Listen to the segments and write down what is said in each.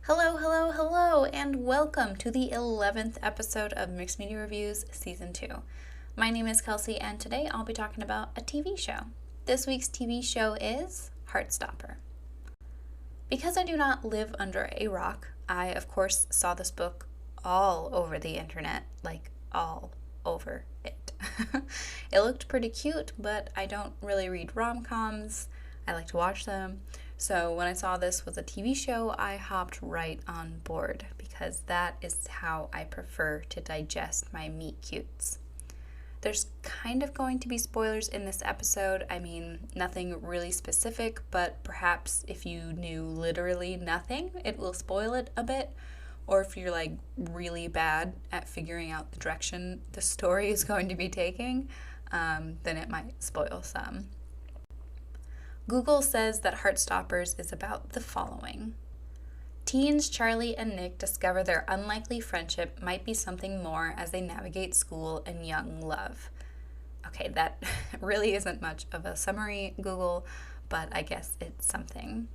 Hello, hello, hello, and welcome to the 11th episode of Mixed Media Reviews Season 2. My name is Kelsey, and today I'll be talking about a TV show. This week's TV show is Heartstopper. Because I do not live under a rock, I, of course, saw this book all over the internet, like all over it. It looked pretty cute, but I don't really read rom-coms. I like to watch them. So when I saw this was a TV show, I hopped right on board because that is how I prefer to digest my meet cutes. There's kind of going to be spoilers in this episode. I mean, nothing really specific, but perhaps if you knew literally nothing, it will spoil it a bit. Or if you're like really bad at figuring out the direction the story is going to be taking, then it might spoil some. Google says that Heartstoppers is about the following. Teens Charlie and Nick discover their unlikely friendship might be something more as they navigate school and young love. Okay, that really isn't much of a summary, Google, but I guess it's something.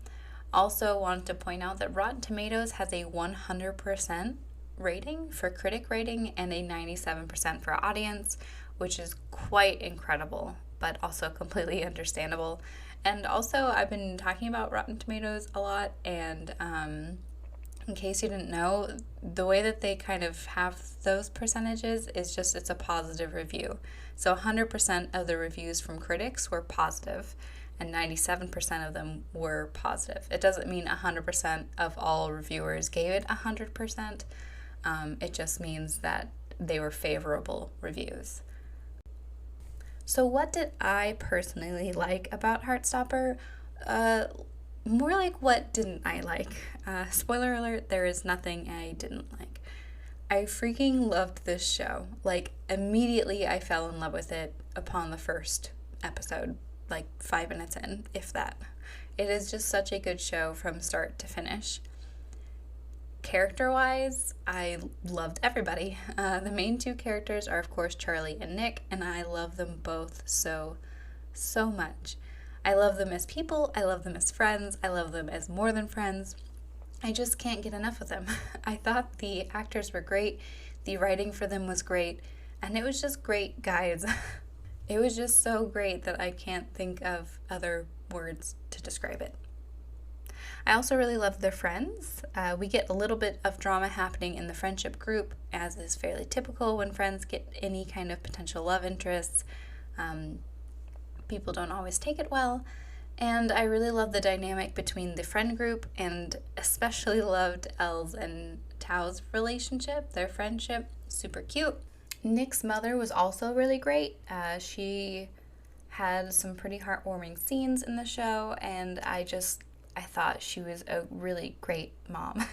Also wanted to point out that Rotten Tomatoes has a 100% rating for critic rating and a 97% for audience, which is quite incredible, but also completely understandable. And also, I've been talking about Rotten Tomatoes a lot, and in case you didn't know, the way that they kind of have those percentages is just it's a positive review. So 100% of the reviews from critics were positive, and 97% of them were positive. It doesn't mean 100% of all reviewers gave it 100%. It just means that they were favorable reviews. So what did I personally like about Heartstopper? More like what didn't I like? Spoiler alert, there is nothing I didn't like. I freaking loved this show. Like, immediately I fell in love with it upon the first episode, like 5 minutes in, if that. It is just such a good show from start to finish. Character-wise, I loved everybody. The main two characters are, of course, Charlie and Nick, and I love them both so much. I love them as people, I love them as friends, I love them as more than friends. I just can't get enough of them. I thought the actors were great, the writing for them was great, and it was just great guys. It was just so great that I can't think of other words to describe it. I also really love their friends. We get a little bit of drama happening in the friendship group, as is fairly typical when friends get any kind of potential love interests. People don't always take it well. And I really love the dynamic between the friend group, and especially loved Elle's and Tao's relationship, their friendship, super cute. Nick's mother was also really great. She had some pretty heartwarming scenes in the show, and I thought she was a really great mom.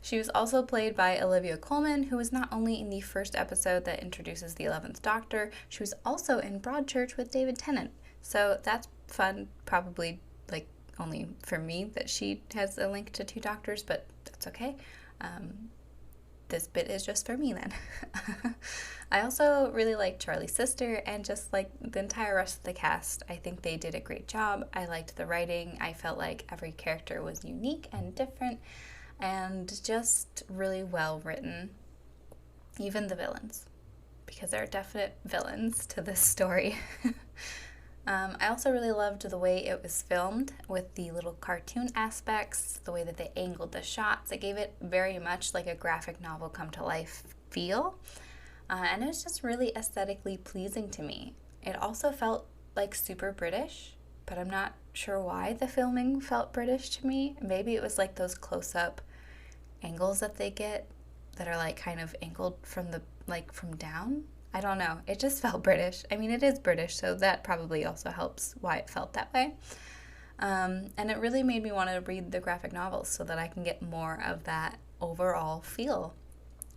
She was also played by Olivia Colman, who was not only in the first episode that introduces the 11th Doctor, she was also in Broadchurch with David Tennant. So that's fun, probably like only for me that she has a link to two doctors, but that's okay. This bit is just for me then. I also really liked Charlie's sister and just like the entire rest of the cast. I think they did a great job. I liked the writing. I felt like every character was unique and different and just really well written. Even the villains, because there are definite villains to this story. I also really loved the way it was filmed with the little cartoon aspects, the way that they angled the shots. It gave it very much like a graphic novel come to life feel. And it was just really aesthetically pleasing to me. It also felt like super British, but I'm not sure why the filming felt British to me. Maybe it was like those close-up angles that they get that are like kind of angled from from down. I don't know. It just felt British. I mean, it is British, so that probably also helps why it felt that way. And it really made me want to read the graphic novels so that I can get more of that overall feel.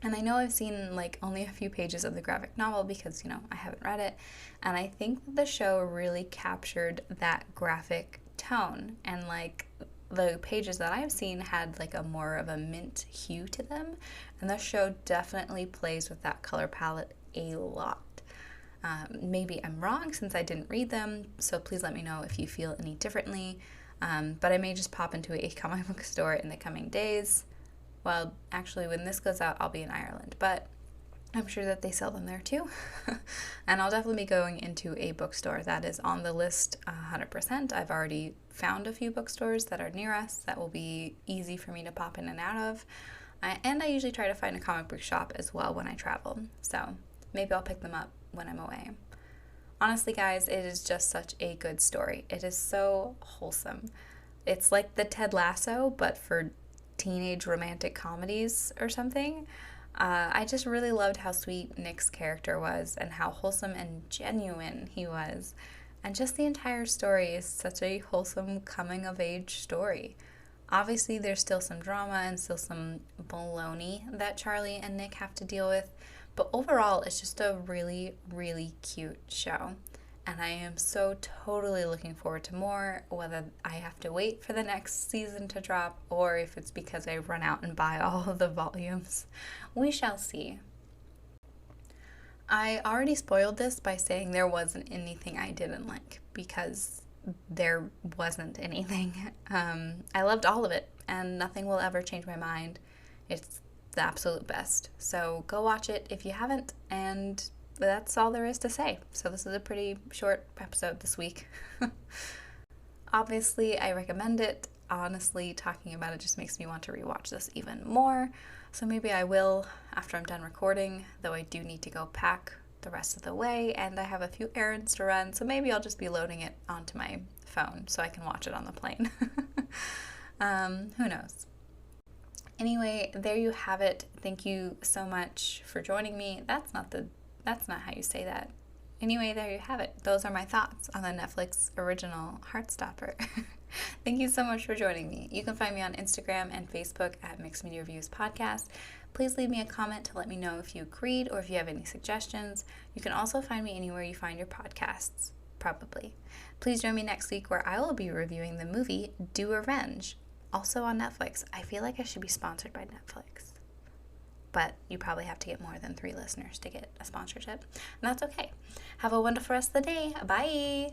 And I know I've seen like only a few pages of the graphic novel because, I haven't read it. And I think that the show really captured that graphic tone. And like the pages that I've seen had like a more of a mint hue to them. And the show definitely plays with that color palette a lot. Maybe I'm wrong since I didn't read them, so please let me know if you feel any differently. But I may just pop into a comic book store in the coming days. Well, actually, when this goes out, I'll be in Ireland, but I'm sure that they sell them there too. And I'll definitely be going into a bookstore. That is on the list 100%. I've already found a few bookstores that are near us that will be easy for me to pop in and out of. And I usually try to find a comic book shop as well when I travel. So maybe I'll pick them up when I'm away. Honestly, guys, it is just such a good story. It is so wholesome. It's like the Ted Lasso, but for teenage romantic comedies or something. I just really loved how sweet Nick's character was and how wholesome and genuine he was. And just the entire story is such a wholesome coming-of-age story. Obviously, there's still some drama and still some baloney that Charlie and Nick have to deal with, but overall, it's just a really, really cute show. And I am so totally looking forward to more, whether I have to wait for the next season to drop or if it's because I run out and buy all of the volumes. We shall see. I already spoiled this by saying there wasn't anything I didn't like, because there wasn't anything. I loved all of it, and nothing will ever change my mind. It's the absolute best. So go watch it if you haven't, and that's all there is to say. So this is a pretty short episode this week. Obviously, I recommend it. Honestly, talking about it just makes me want to rewatch this even more. So maybe I will after I'm done recording, though I do need to go pack the rest of the way, and I have a few errands to run, so maybe I'll just be loading it onto my phone so I can watch it on the plane. Who knows? Anyway, there you have it. Thank you so much for joining me. That's not how you say that. Anyway, there you have it. Those are my thoughts on the Netflix original Heartstopper. Thank you so much for joining me. You can find me on Instagram and Facebook at Mixed Media Reviews Podcast. Please leave me a comment to let me know if you agreed or if you have any suggestions. You can also find me anywhere you find your podcasts, probably. Please join me next week where I will be reviewing the movie Do Revenge, also on Netflix. I feel like I should be sponsored by Netflix, but you probably have to get more than 3 listeners to get a sponsorship, and that's okay. Have a wonderful rest of the day. Bye!